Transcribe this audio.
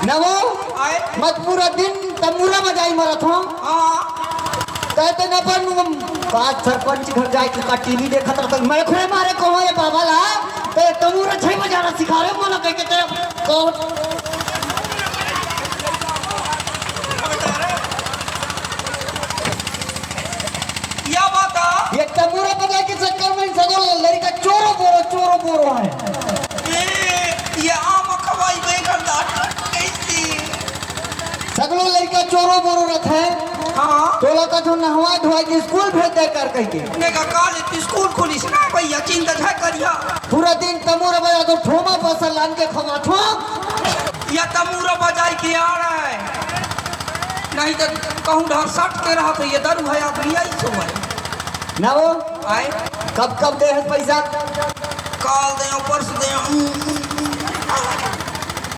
न वो आए मत पूरा दिन तमूरा बजाई मरत हो हाँ कहते न अपन बात सरपंच घर जाए के का टीवी देखत रहत मैं खोए मारे को ये बाबा ला ते तमूरा छै बजाना सिखा रे मन कह के ते क्या बात है ये तमूरा बजाए के चक्कर में सगो लड़का चोरो बोरो है ये आम खवाई बेगर दाट कैसी सगलो लड़का चोरो बोरो रहत है हाँ तोला का जो नहवा धोआ के स्कूल भेज दे कर कह के नेका कॉलेज स्कूल खुलिस ना भैया चिंता है करिया पूरा दिन तमूरा बजा तो ठोमा फसल लान के खवा ठो या तमूरा बजाई के आ रहा है नहीं तो कहूँ ढर सट के रहा तो ये दरू है आदमी आई सो है ना वो आए कब दे है पैसा काल दे परस दे